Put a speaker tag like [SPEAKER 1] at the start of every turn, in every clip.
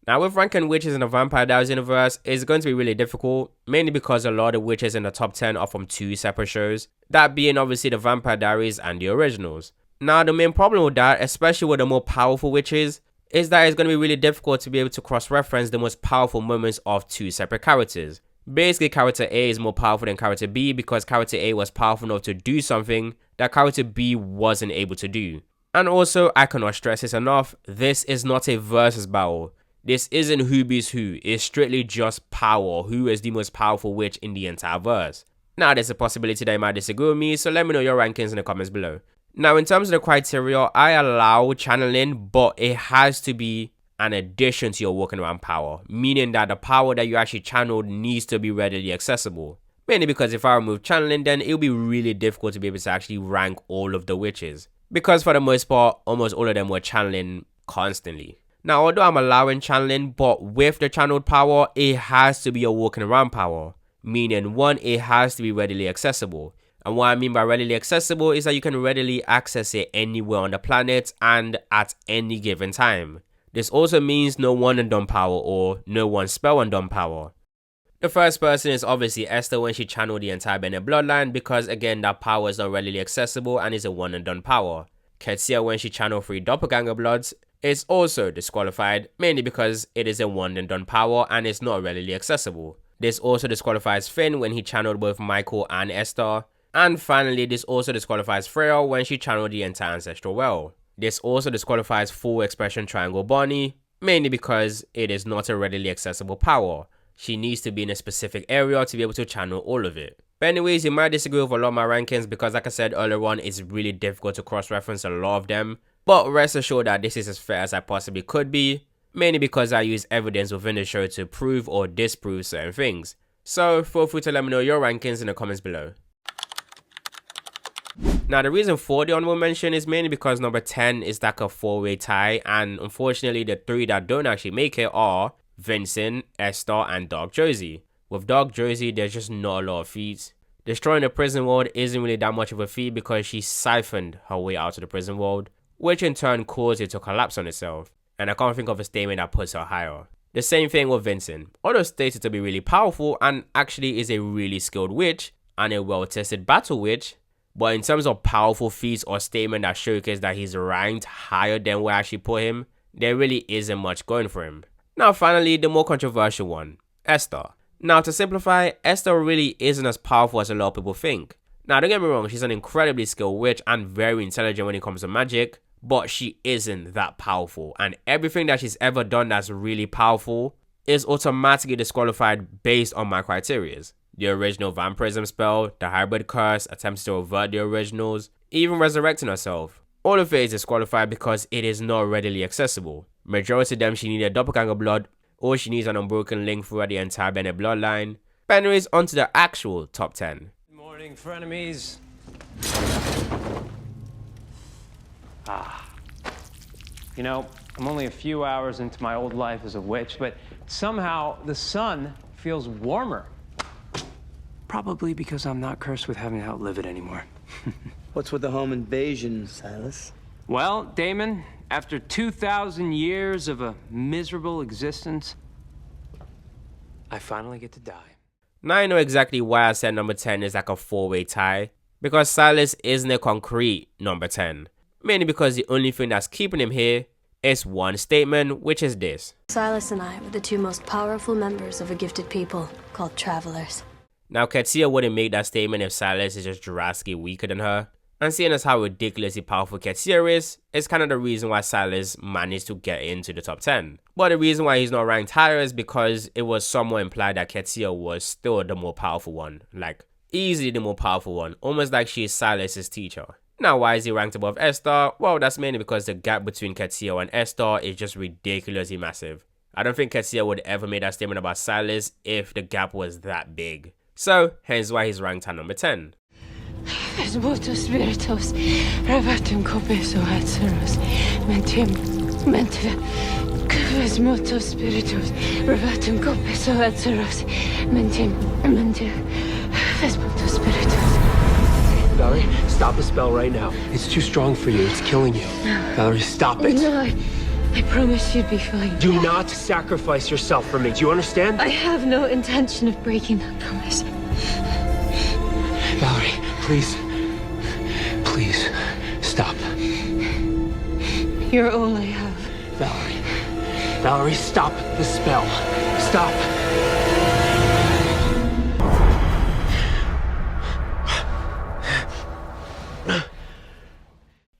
[SPEAKER 1] Now with ranking witches in the Vampire Diaries universe, it's going to be really difficult, mainly because a lot of witches in the top 10 are from 2 separate shows, that being obviously the Vampire Diaries and the Originals. Now the main problem with that, especially with the more powerful witches, is that it's going to be really difficult to be able to cross-reference the most powerful moments of 2 separate characters. Basically, character A is more powerful than character B because character A was powerful enough to do something that character B wasn't able to do. And also, I cannot stress this enough, this is not a versus battle. This isn't who beats who, it's strictly just power, who is the most powerful witch in the entire verse. Now there's a possibility that you might disagree with me, so let me know your rankings in the comments below. Now in terms of the criteria, I allow channeling, but it has to be an addition to your walking around power, meaning that the power that you actually channeled needs to be readily accessible. Mainly because if I remove channeling, then it'll be really difficult to be able to actually rank all of the witches, because for the most part, almost all of them were channeling constantly. Now although I'm allowing channeling, but with the channeled power, it has to be a walking around power, meaning 1, it has to be readily accessible. And what I mean by readily accessible is that you can readily access it anywhere on the planet and at any given time. This also means no one and done power or no one spell and done power. The first person is obviously Esther when she channeled the entire Bennett bloodline, because again that power is not readily accessible and is a one and done power. Ketsia when she channeled 3 doppelganger bloods is also disqualified, mainly because it is a one and done power and is not readily accessible. This also disqualifies Finn when he channeled both Michael and Esther. And finally, this also disqualifies Freya when she channeled the entire ancestral well. This also disqualifies full expression triangle Bonnie, mainly because it is not a readily accessible power. She needs to be in a specific area to be able to channel all of it. But anyways, you might disagree with a lot of my rankings because like I said earlier on, it's really difficult to cross-reference a lot of them. But rest assured that this is as fair as I possibly could be, mainly because I use evidence within the show to prove or disprove certain things. So feel free to let me know your rankings in the comments below. Now the reason for the honorable mention is mainly because number 10 is like a 4-way tie, and unfortunately the 3 that don't actually make it are Vincent, Esther and Dark Josie. With Dark Josie, there's just not a lot of feats. Destroying the prison world isn't really that much of a feat because she siphoned her way out of the prison world, which in turn caused it to collapse on itself, and I can't think of a statement that puts her higher. The same thing with Vincent. Although stated to be really powerful and actually is a really skilled witch and a well-tested battle witch, but in terms of powerful feats or statement that showcase that he's ranked higher than where I actually put him, there really isn't much going for him. Now finally, the more controversial one, Esther. Now to simplify, Esther really isn't as powerful as a lot of people think. Now don't get me wrong, she's an incredibly skilled witch and very intelligent when it comes to magic, but she isn't that powerful, and everything that she's ever done that's really powerful is automatically disqualified based on my criterias. The original vampirism spell, the hybrid curse, attempts to avert the originals, even resurrecting herself. All of it is disqualified because it is not readily accessible. Majority of them she needed doppelganger blood, or she needs an unbroken link throughout the entire Bennett bloodline. But anyways, onto the actual top 10.
[SPEAKER 2] Good morning, frenemies. You know, I'm only a few hours into my old life as a witch, but somehow the sun feels warmer. Probably because I'm not cursed with having to outlive it anymore.
[SPEAKER 3] What's with the home invasion, Silas?
[SPEAKER 2] Well, Damon, after 2,000 years of a miserable existence, I finally get to die.
[SPEAKER 1] Now I know exactly why I said number 10 is like a 4-way tie, because Silas isn't a concrete number 10. Mainly because the only thing that's keeping him here is one statement, which is this.
[SPEAKER 4] Silas and I were the 2 most powerful members of a gifted people called Travelers.
[SPEAKER 1] Now Ketsia wouldn't make that statement if Silas is just drastically weaker than her. And seeing as how ridiculously powerful Ketsia is kind of the reason why Silas managed to get into the top 10. But the reason why he's not ranked higher is because it was somewhat implied that Ketsia was still the more powerful one. Like, easily the more powerful one. Almost like she is Silas's teacher. Now why is he ranked above Esther? Well, that's mainly because the gap between Ketsia and Esther is just ridiculously massive. I don't think Ketsia would ever make that statement about Silas if the gap was that big. So, hence why he's ranked at number 10.
[SPEAKER 5] Valerie, stop the spell right now. It's too strong for you. It's killing you. Valerie, stop it.
[SPEAKER 4] No,
[SPEAKER 5] I promise you'd be fine.
[SPEAKER 2] Do not sacrifice yourself for me. Do you understand?
[SPEAKER 5] I have no intention of breaking that promise.
[SPEAKER 2] Valerie, please. Please, stop.
[SPEAKER 5] You're all I have.
[SPEAKER 2] Valerie. Valerie, stop the spell. Stop.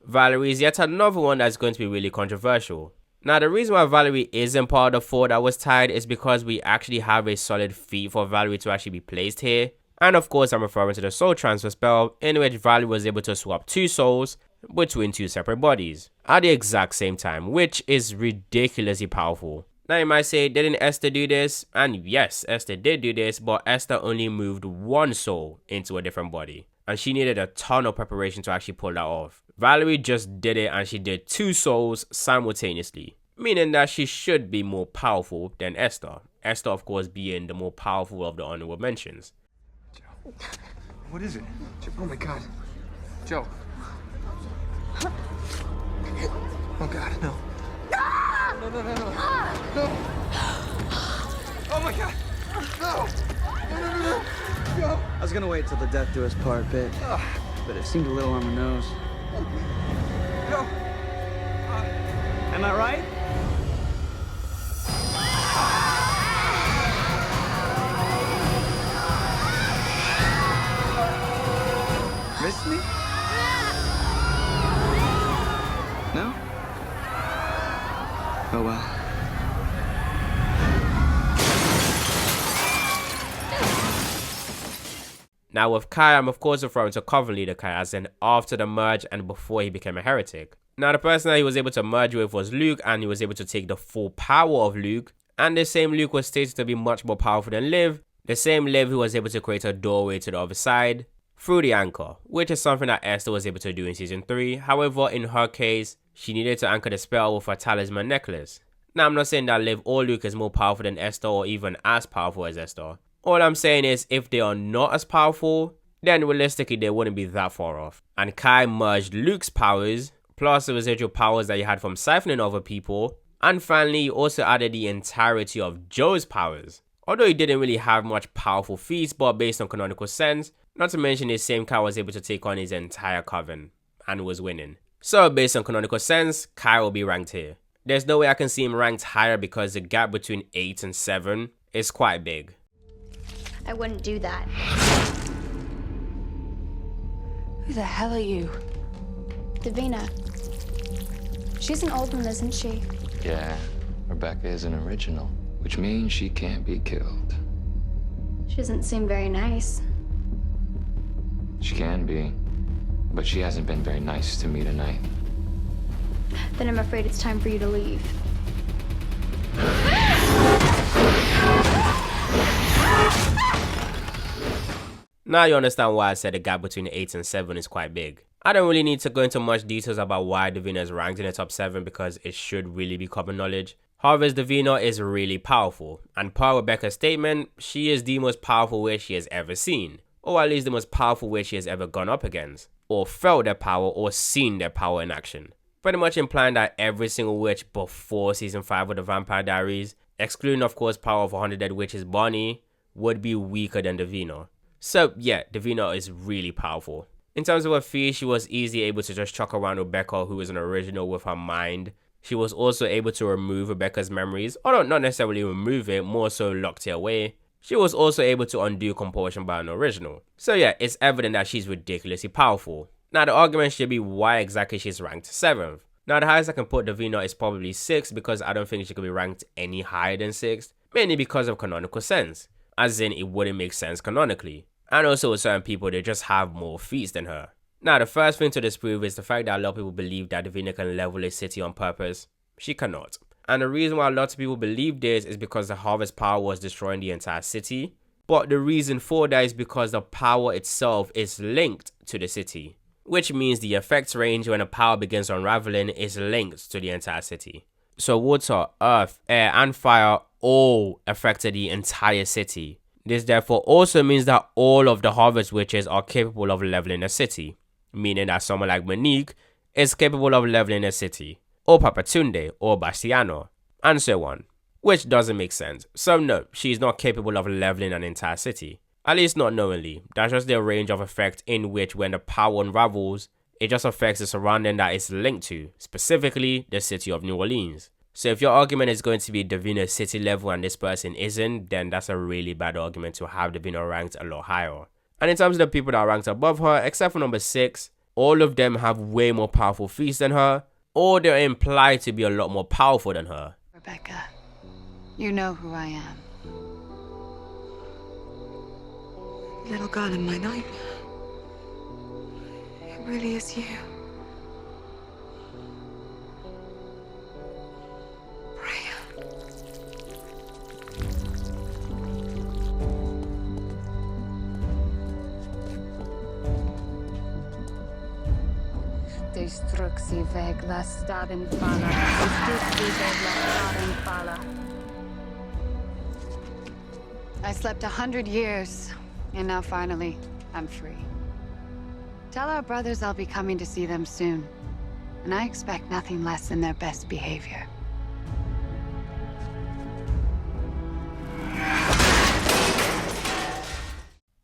[SPEAKER 1] Valerie is yet another one that's going to be really controversial. Now, the reason why Valerie isn't part of the 4 that was tied is because we actually have a solid feat for Valerie to actually be placed here. And of course, I'm referring to the soul transfer spell, in which Valerie was able to swap 2 souls between 2 separate bodies at the exact same time, which is ridiculously powerful. Now, you might say, didn't Esther do this? And yes, Esther did do this, but Esther only moved 1 soul into a different body, and she needed a ton of preparation to actually pull that off. Valerie just did it, and she did 2 souls simultaneously, meaning that she should be more powerful than Esther. Esther, of course, being the more powerful of the honorable mentions.
[SPEAKER 6] Joe. What is it? Joe. Oh my God. Joe. Oh God, no. No, no, no, no. No. Oh my God. No. No, no, no, no. Joe.
[SPEAKER 3] I was gonna wait till the death do us part bit, but it seemed a little on the nose.
[SPEAKER 6] Joe.
[SPEAKER 3] Am I right? Miss me? No? Oh well.
[SPEAKER 1] Now with Kai, I'm of course referring to Coven leader Kai, as in after the merge and before he became a heretic. Now the person that he was able to merge with was Luke, and he was able to take the full power of Luke, and the same Luke was stated to be much more powerful than Liv, the same Liv who was able to create a doorway to the other side through the anchor, which is something that Esther was able to do in season 3. However, in her case, she needed to anchor the spell with her talisman necklace. Now I'm not saying that Liv or Luke is more powerful than Esther or even as powerful as Esther. All I'm saying is if they are not as powerful, then realistically they wouldn't be that far off. And Kai merged Luke's powers, plus the residual powers that he had from siphoning other people, and finally he also added the entirety of Joe's powers. Although he didn't really have much powerful feats, but based on canonical sense, not to mention his same Kai was able to take on his entire coven, and was winning. So based on canonical sense, Kai will be ranked here. There's no way I can see him ranked higher because the gap between 8 and 7 is quite big.
[SPEAKER 4] I wouldn't do that.
[SPEAKER 5] Who the hell are you?
[SPEAKER 7] Davina. She's an old one, isn't she?
[SPEAKER 8] Yeah, Rebecca is an original, which means she can't be killed.
[SPEAKER 7] She doesn't seem very nice.
[SPEAKER 8] She can be, but she hasn't been very nice to me tonight.
[SPEAKER 7] Then I'm afraid it's time for you to leave.
[SPEAKER 1] Now you understand why I said the gap between 8 and 7 is quite big. I don't really need to go into much details about why Davina is ranked in the top 7 because it should really be common knowledge. However, Davina is really powerful, and per Rebecca's statement, she is the most powerful witch she has ever seen, or at least the most powerful witch she has ever gone up against, or felt their power or seen their power in action. Pretty much implying that every single witch before season 5 of the Vampire Diaries, excluding of course power of 100 Dead Witches Bonnie, would be weaker than Davina. So yeah, Davina is really powerful. In terms of her feat, she was easily able to just chuck around Rebecca, who is an original, with her mind. She was also able to remove Rebecca's memories, although not necessarily remove it, more so locked it away. She was also able to undo compulsion by an original. So yeah, it's evident that she's ridiculously powerful. Now the argument should be why exactly she's ranked 7th. Now the highest I can put Davina is probably 6th because I don't think she could be ranked any higher than 6th, mainly because of canonical sense, as in it wouldn't make sense canonically. And also with certain people, they just have more feats than her. Now the first thing to disprove is the fact that a lot of people believe that Davina can level a city on purpose. She cannot. And the reason why a lot of people believe this is because the harvest power was destroying the entire city. But the reason for that is because the power itself is linked to the city, which means the effects range when a power begins unraveling is linked to the entire city. So water, earth, air and fire all affected the entire city. This therefore also means that all of the harvest witches are capable of leveling a city, meaning that someone like Monique is capable of leveling a city, or Papatunde, or Bastiano, and so on. Which doesn't make sense. So no, she's not capable of leveling an entire city. At least not knowingly. That's just the range of effect in which when the power unravels, it just affects the surrounding that it's linked to, specifically the city of New Orleans. So if your argument is going to be Davina's city level and this person isn't, then that's a really bad argument to have Davina ranked a lot higher. And in terms of the people that are ranked above her, except for number 6, all of them have way more powerful feats than her, or they're implied to be a lot more powerful than her.
[SPEAKER 5] Rebecca, you know who I am.
[SPEAKER 9] Little girl in my nightmare. It really is you. Freya.
[SPEAKER 5] Destruxi veg la staden fala. Destruxi veg la staden fala. I slept 100 years, and now finally, I'm free. Tell our brothers I'll be coming to see them soon, and I expect nothing less than their best behavior.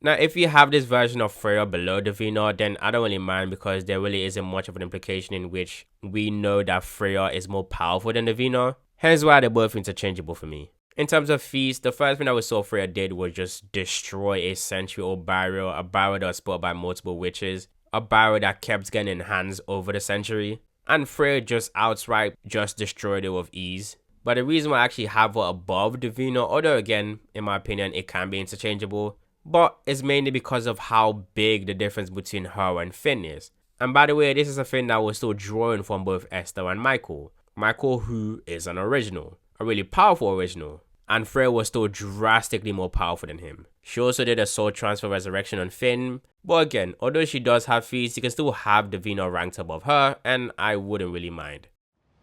[SPEAKER 1] Now, if you have this version of Freya below Davina, then I don't really mind because there really isn't much of an implication in which we know that Freya is more powerful than Davina, hence why they're both interchangeable for me. In terms of feats, the first thing that we saw Freya did was just destroy a century-old barrel, a barrel that was spotted by multiple witches, a barrel that kept getting enhanced over the century, and Freya just outright just destroyed it with ease. But the reason why I actually have her above Davina, although again, in my opinion, it can be interchangeable, but it's mainly because of how big the difference between her and Finn is. And by the way, this is a thing that was still drawing from both Esther and Michael. Michael, who is an original, a really powerful original, and Freya was still drastically more powerful than him. She also did a soul transfer resurrection on Finn, but again, although she does have feats, you can still have Davina ranked above her, and I wouldn't really mind.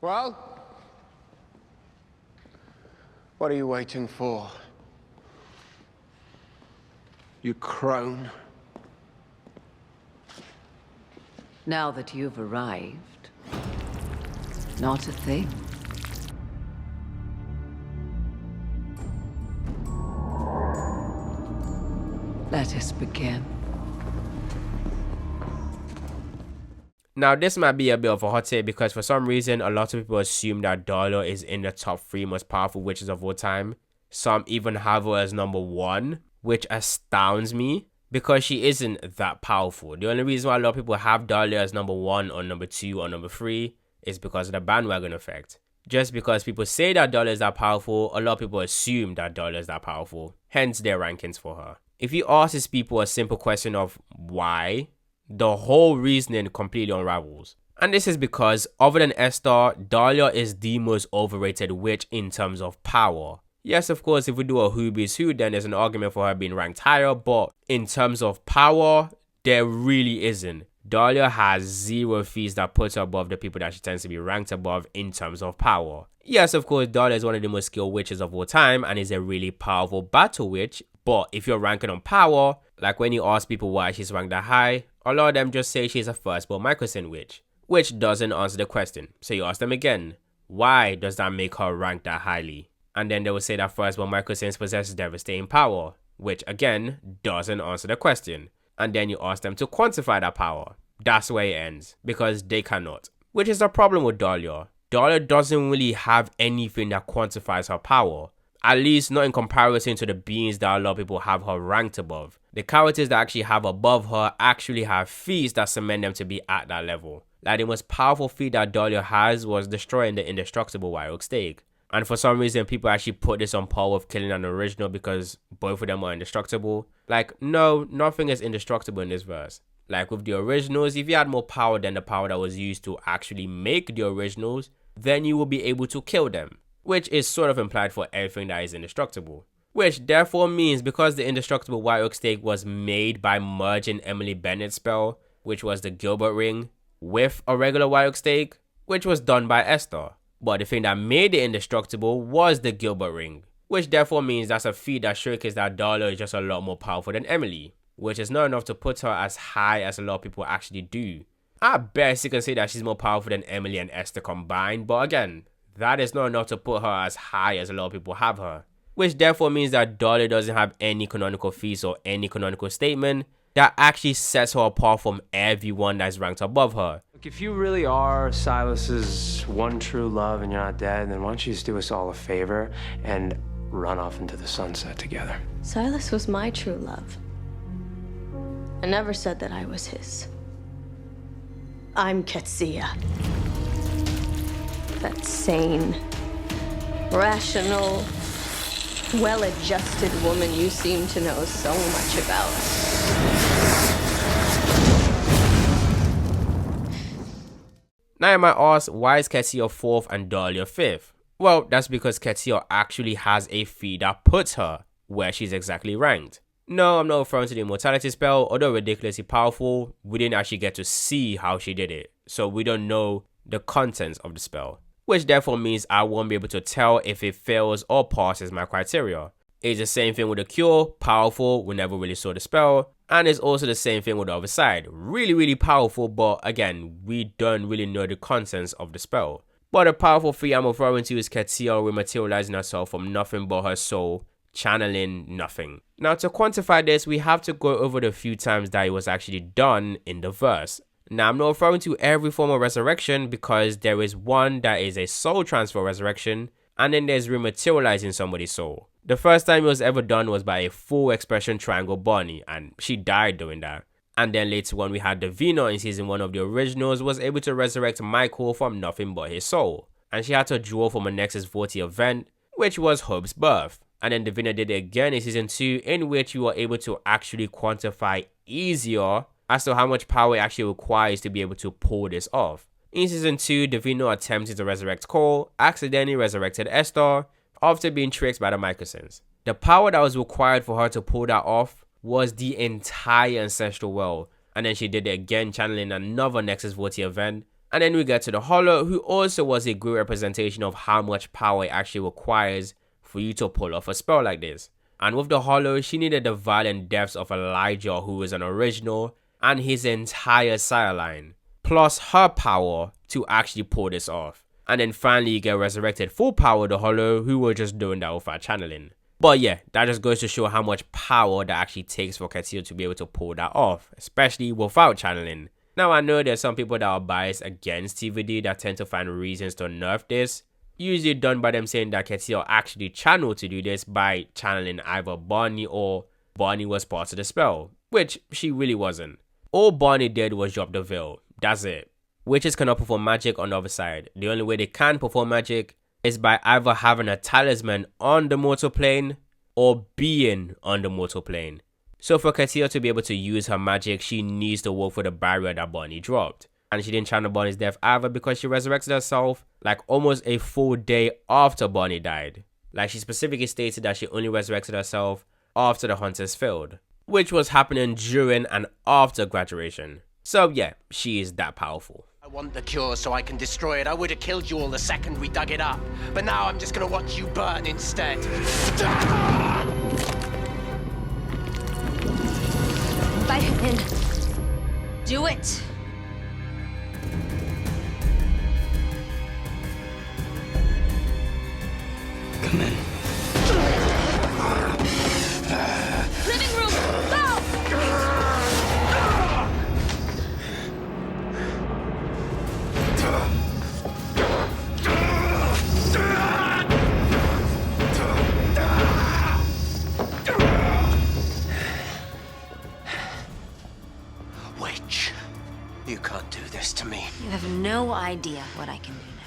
[SPEAKER 6] Well? What are you waiting for? You crone.
[SPEAKER 10] Now that you've arrived, not a thing. Let us begin.
[SPEAKER 1] Now, this might be a bit of a hot take because for some reason, a lot of people assume that Dahlia is in the top 3 most powerful witches of all time. Some even have her as number 1, which astounds me because she isn't that powerful. The only reason why a lot of people have Dahlia as number 1 or number 2 or number 3 is because of the bandwagon effect. Just because people say that Dahlia is that powerful, a lot of people assume that Dahlia is that powerful, hence their rankings for her. If you ask these people a simple question of why, the whole reasoning completely unravels. And this is because, other than Esther, Dahlia is the most overrated witch in terms of power. Yes, of course, if we do a who beats who, then there's an argument for her being ranked higher, but in terms of power, there really isn't. Dahlia has 0 feats that puts her above the people that she tends to be ranked above in terms of power. Yes, of course, Dahlia is one of the most skilled witches of all time and is a really powerful battle witch, but if you're ranking on power, like when you ask people why she's ranked that high, a lot of them just say she's a firstborn Mikaelson witch, which doesn't answer the question. So you ask them again, why does that make her ranked that highly? And then they will say that firstborn Mikaelsons possess devastating power, which again doesn't answer the question. And then you ask them to quantify that power. That's where it ends, because they cannot. Which is the problem with Dahlia. Dahlia doesn't really have anything that quantifies her power. At least not in comparison to the beings that a lot of people have her ranked above. The characters that actually have above her actually have feats that cement them to be at that level. Like the most powerful feat that Dahlia has was destroying the indestructible White Oak Stake. And for some reason, people actually put this on par with killing an original because both of them are indestructible. Like, no, nothing is indestructible in this verse. Like with the originals, if you had more power than the power that was used to actually make the originals, then you will be able to kill them. Which is sort of implied for everything that is indestructible. Which therefore means because the indestructible White Oak Stake was made by merging Emily Bennett's spell, which was the Gilbert Ring, with a regular White Oak Stake, which was done by Esther. But the thing that made it indestructible was the Gilbert Ring, which therefore means that's a feat that showcases that Dahlia is just a lot more powerful than Emily, which is not enough to put her as high as a lot of people actually do. At best, you can say that she's more powerful than Emily and Esther combined, but again, that is not enough to put her as high as a lot of people have her. Which therefore means that Dolly doesn't have any canonical feats or any canonical statement that actually sets her apart from everyone that's ranked above her.
[SPEAKER 2] Look, if you really are Silas's one true love and you're not dead, then why don't you just do us all a favor and run off into the sunset together?
[SPEAKER 4] Silas was my true love. I never said that I was his. I'm Ketsia. That sane, rational, well-adjusted woman you seem to know so much about.
[SPEAKER 1] Now you might ask, why is Ketsia 4th and Dahlia 5th? Well, that's because Ketsia actually has a feat that puts her where she's exactly ranked. No, I'm not referring to the immortality spell. Although ridiculously powerful, we didn't actually get to see how she did it, so we don't know the contents of the spell. Which therefore means I won't be able to tell if it fails or passes my criteria. It's the same thing with the cure, powerful, we never really saw the spell. And it's also the same thing with the other side. Really powerful, but again, we don't really know the contents of the spell. But the powerful feat I'm referring to is Ketsia rematerializing herself from nothing but her soul, channeling nothing. Now to quantify this, we have to go over the few times that it was actually done in the verse. Now I'm not referring to every form of resurrection because there is one that is a soul transfer resurrection, and then there's rematerializing somebody's soul. The first time it was ever done was by a full expression triangle Bonnie, and she died doing that. And then later on we had Davina in season 1 of the originals was able to resurrect Michael from nothing but his soul. And she had to draw from a Nexus 40 event, which was Hope's birth. And then Davina did it again in season 2, in which you were able to actually quantify easier as to how much power it actually requires to be able to pull this off. In season 2, Davina attempted to resurrect Cole, accidentally resurrected Esther, after being tricked by the Mikaelsons. The power that was required for her to pull that off was the entire ancestral well, and then she did it again channeling another Nexus 40 event. And then we get to the Hollow, who also was a good representation of how much power it actually requires for you to pull off a spell like this. And with the Hollow, she needed the violent deaths of Elijah, who was an original, and his entire sire line, plus her power to actually pull this off. And then finally you get resurrected full power the Hollow, who were just doing that without channeling. But yeah, that just goes to show how much power that actually takes for Ketsia to be able to pull that off, especially without channeling. Now I know there's some people that are biased against TVD that tend to find reasons to nerf this, usually done by them saying that Ketsia actually channeled to do this by channeling either Bonnie or Bonnie was part of the spell, which she really wasn't. All Bonnie did was drop the veil, that's it. Witches cannot perform magic on the other side. The only way they can perform magic is by either having a talisman on the mortal plane or being on the mortal plane. So for Ketsia to be able to use her magic, she needs to work for the barrier that Bonnie dropped. And she didn't channel Bonnie's death either because she resurrected herself like almost a full day after Bonnie died. Like she specifically stated that she only resurrected herself after the hunters failed, which was happening during and after graduation. So yeah, she is that powerful.
[SPEAKER 11] I want the cure so I can destroy it. I would have killed you all the second we dug it up. But now I'm just gonna watch you burn instead.
[SPEAKER 4] Invite him in. Do it.
[SPEAKER 11] Come in.
[SPEAKER 4] Living room, go!
[SPEAKER 11] Witch, you can't do this to me.
[SPEAKER 12] You have no idea what I can do now.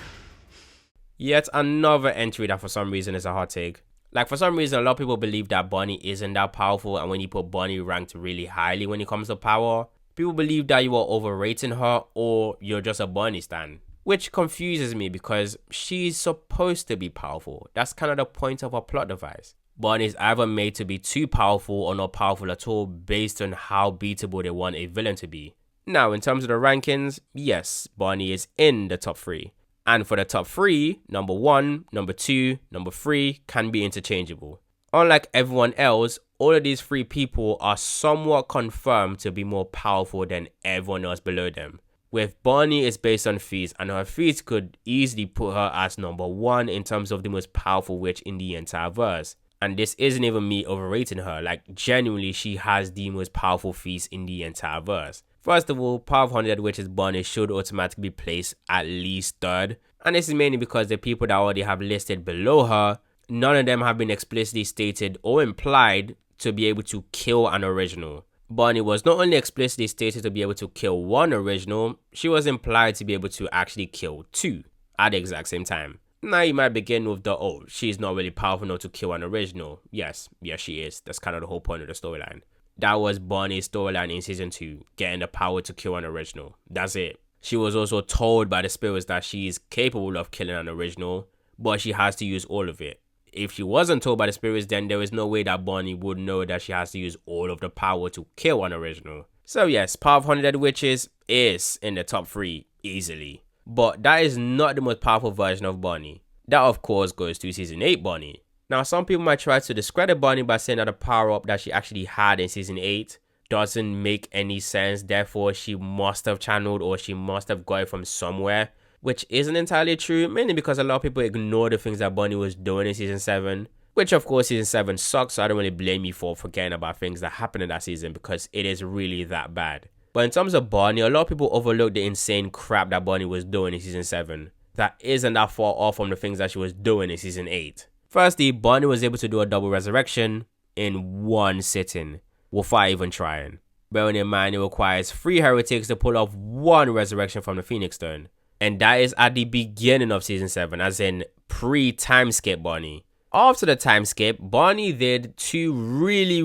[SPEAKER 1] Yet another entry that for some reason is a hot take. Like for some reason a lot of people believe that Bonnie isn't that powerful, and when you put Bonnie ranked really highly when it comes to power, people believe that you are overrating her or you're just a Bonnie stan. Which confuses me because she's supposed to be powerful. That's kind of the point of her plot device. Bonnie is either made to be too powerful or not powerful at all based on how beatable they want a villain to be. Now in terms of the rankings, yes, Bonnie is in the top 3. And for the top 3, number 1, number 2, number 3 can be interchangeable. Unlike everyone else, all of these 3 people are somewhat confirmed to be more powerful than everyone else below them, with Bonnie is based on feats, and her feats could easily put her as number 1 in terms of the most powerful witch in the entire verse. And this isn't even me overrating her, like genuinely she has the most powerful feats in the entire verse. First of all, Power of 100 Witches Bonnie should automatically be placed at least 3rd, and this is mainly because the people that I already have listed below her, none of them have been explicitly stated or implied to be able to kill an original. Bonnie was not only explicitly stated to be able to kill 1 original, she was implied to be able to actually kill 2 at the exact same time. Now you might begin with the, oh, she's not really powerful enough to kill an original. Yes, she is. That's kind of the whole point of the storyline. That was Bonnie's storyline in season 2, getting the power to kill an original. That's it. She was also told by the spirits that she is capable of killing an original, but she has to use all of it. If she wasn't told by the spirits, then there is no way that Bonnie would know that she has to use all of the power to kill an original. So yes, Power of 100 Witches is in the top 3 easily. But that is not the most powerful version of Bonnie. That of course goes to season 8 Bonnie. Now some people might try to discredit Bonnie by saying that the power up that she actually had in season 8 doesn't make any sense, therefore she must have channeled or she must have got it from somewhere. Which isn't entirely true, mainly because a lot of people ignore the things that Bonnie was doing in season 7. Which of course season 7 sucks, so I don't really blame you for forgetting about things that happened in that season because it is really that bad. But in terms of Bonnie, a lot of people overlook the insane crap that Bonnie was doing in season 7. That isn't that far off from the things that she was doing in season 8. Firstly, Bonnie was able to do a double resurrection in 1 sitting, without even trying. Bearing in mind it requires 3 heretics to pull off 1 resurrection from the Phoenix Stone. And that is at the beginning of season 7, as in pre-time skip Bonnie. After the time skip, Bonnie did 2 really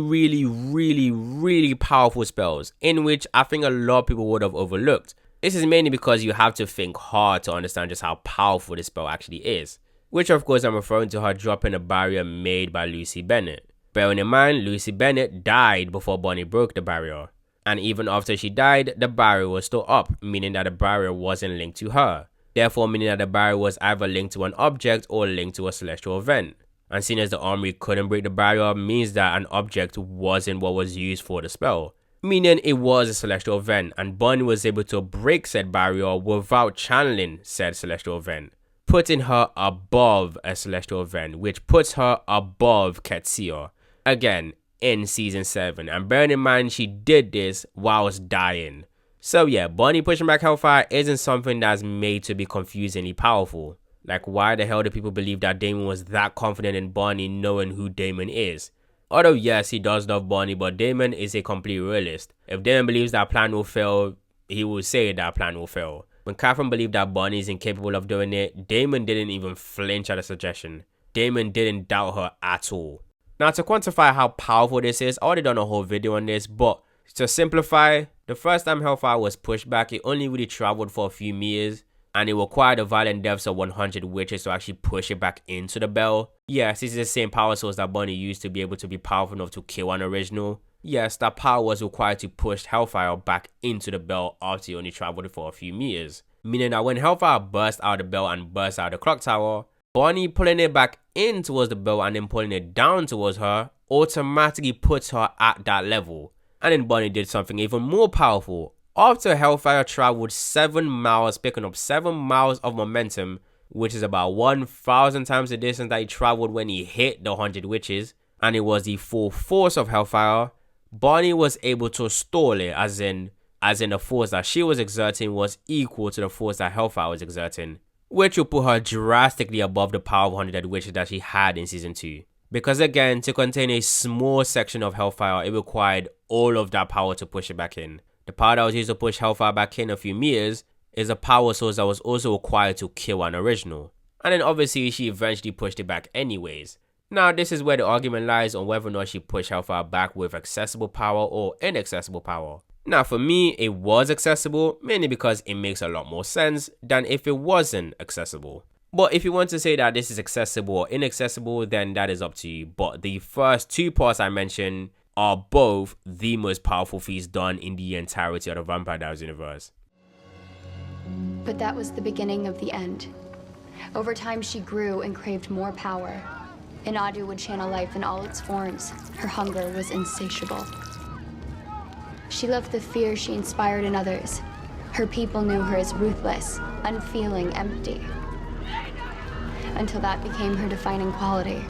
[SPEAKER 1] powerful spells, in which I think a lot of people would have overlooked. This is mainly because you have to think hard to understand just how powerful this spell actually is. Which of course I'm referring to her dropping a barrier made by Lucy Bennett. Bearing in mind, Lucy Bennett died before Bonnie broke the barrier. And even after she died, the barrier was still up, meaning that the barrier wasn't linked to her. Therefore meaning that the barrier was either linked to an object or linked to a celestial event. And seeing as the armory couldn't break the barrier means that an object wasn't what was used for the spell. Meaning it was a celestial event, and Bonnie was able to break said barrier without channeling said celestial event, putting her above a celestial event, which puts her above Ketsia. Again, in season 7, and bearing in mind she did this whilst dying. So yeah, Bonnie pushing back Hellfire isn't something that's made to be confusingly powerful. Like why the hell do people believe that Damon was that confident in Bonnie knowing who Damon is? Although yes, he does love Bonnie, but Damon is a complete realist. If Damon believes that plan will fail, he will say that plan will fail. When Catherine believed that Bonnie is incapable of doing it, Damon didn't even flinch at the suggestion. Damon didn't doubt her at all. Now to quantify how powerful this is, I already done a whole video on this, but to simplify, the first time Hellfire was pushed back, it only really traveled for a few meters, and it required the violent deaths of 100 witches to actually push it back into the bell. Yes, this is the same power source that Bonnie used to be able to be powerful enough to kill an original. Yes, that power was required to push Hellfire back into the bell after it only traveled for a few meters. Meaning that when Hellfire burst out of the bell and burst out of the clock tower, Bonnie pulling it back in towards the bell and then pulling it down towards her automatically puts her at that level. And then Bonnie did something even more powerful. After Hellfire traveled 7 miles, picking up 7 miles of momentum, which is about 1,000 times the distance that he traveled when he hit the 100 witches, and it was the full force of Hellfire, Bonnie was able to stall it, as in the force that she was exerting was equal to the force that Hellfire was exerting, which will put her drastically above the power of 100 witches that she had in season 2. Because again, to contain a small section of Hellfire, it required all of that power to push it back in. The power that was used to push Hellfire back in a few meters is a power source that was also required to kill an original. And then obviously she eventually pushed it back anyways. Now this is where the argument lies on whether or not she pushed Hellfire back with accessible power or inaccessible power. Now for me, it was accessible, mainly because it makes a lot more sense than if it wasn't accessible. But if you want to say that this is accessible or inaccessible, then that is up to you. But the first 2 parts I mentioned are both the most powerful feats done in the entirety of the Vampire Diaries universe.
[SPEAKER 7] But that was the beginning of the end. Over time, she grew and craved more power. Inadu would channel life in all its forms. Her hunger was insatiable. She loved the fear she inspired in others. Her people knew her as ruthless, unfeeling, empty. Until that became her defining quality.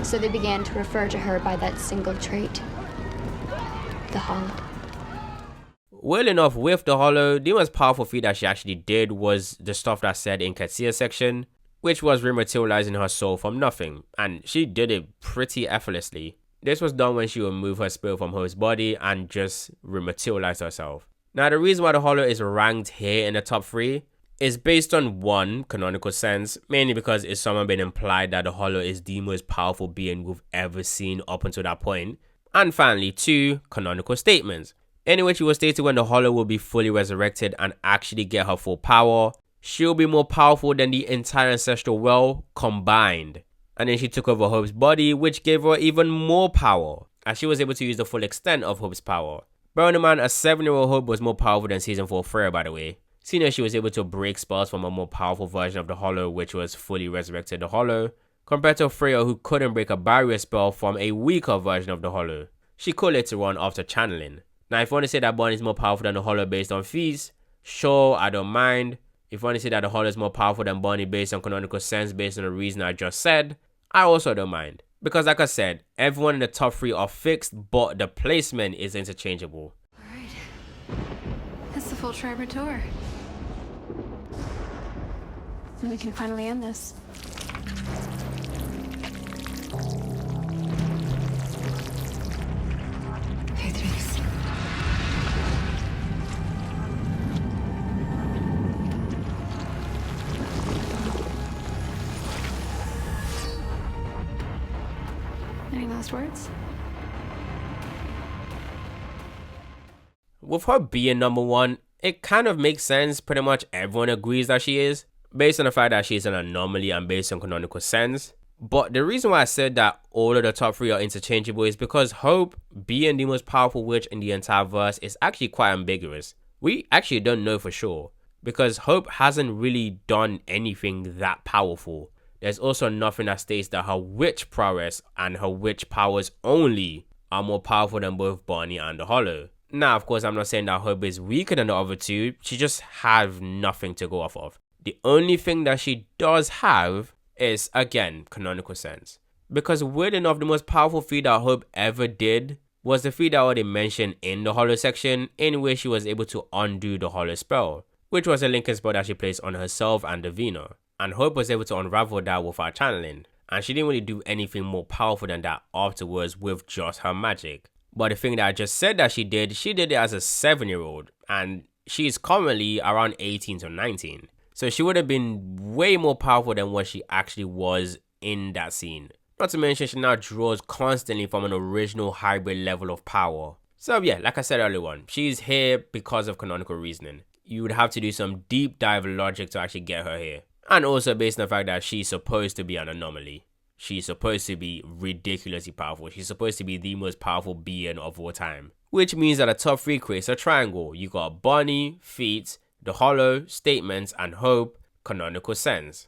[SPEAKER 7] So they began to refer to her by that single trait. The Hollow.
[SPEAKER 1] Well enough, with the Hollow, the most powerful feat that she actually did was the stuff that said in Katsia's section, which was rematerializing her soul from nothing, and she did it pretty effortlessly. This was done when she would move her spirit from Hope's body and just rematerialize herself. Now, the reason why the Hollow is ranked here in the top 3 is based on one, canonical sense, mainly because it's someone been implied that the Hollow is the most powerful being we've ever seen up until that point, and finally 2, canonical statements, in which it was stated when the Hollow will be fully resurrected and actually get her full power, she'll be more powerful than the entire ancestral well combined. And then she took over Hope's body, which gave her even more power, as she was able to use the full extent of Hope's power. Bearing in mind, a 7-year-old Hope was more powerful than Season 4 Freya, by the way. Seeing as she was able to break spells from a more powerful version of the Hollow, which was fully resurrected the Hollow, compared to Freya, who couldn't break a barrier spell from a weaker version of the Hollow. She could later on after channeling. Now, if you want to say that Bonnie is more powerful than the Hollow based on feats, sure, I don't mind. If you want to say that the Hollow is more powerful than Bonnie based on canonical sense based on the reason I just said, I also don't mind. Because like I said, everyone in the top 3 are fixed, but the placement is interchangeable.
[SPEAKER 9] Alright. That's the full Schreiber tour. And we can finally end this. Beatriz. Any last words?
[SPEAKER 1] With her being number 1, it kind of makes sense. Pretty much everyone agrees that she is, based on the fact that she's an anomaly and based on canonical sense. But the reason why I said that all of the top 3 are interchangeable is because Hope, being the most powerful witch in the entire verse, is actually quite ambiguous. We actually don't know for sure, because Hope hasn't really done anything that powerful. There's also nothing that states that her witch prowess and her witch powers only are more powerful than both Bonnie and the Hollow. Now, of course, I'm not saying that Hope is weaker than the other 2, she just has nothing to go off of. The only thing that she does have is, again, canonical sense. Because weird enough, the most powerful feat that Hope ever did was the feat that I already mentioned in the Hollow section, in which she was able to undo the Hollow spell, which was a linking spell that she placed on herself and Davina. And Hope was able to unravel that without channeling, and she didn't really do anything more powerful than that afterwards with just her magic. But the thing that I just said that she did it as a 7-year-old, and she's currently around 18 to 19. So she would have been way more powerful than what she actually was in that scene. Not to mention, she now draws constantly from an original hybrid level of power. So yeah, like I said earlier on, she's here because of canonical reasoning. You would have to do some deep dive logic to actually get her here. And also based on the fact that she's supposed to be an anomaly. She's supposed to be ridiculously powerful. She's supposed to be the most powerful being of all time. Which means that the top 3 creates a triangle. You got Bonnie, feats, the Hollow, statements, and Hope, canonical sense.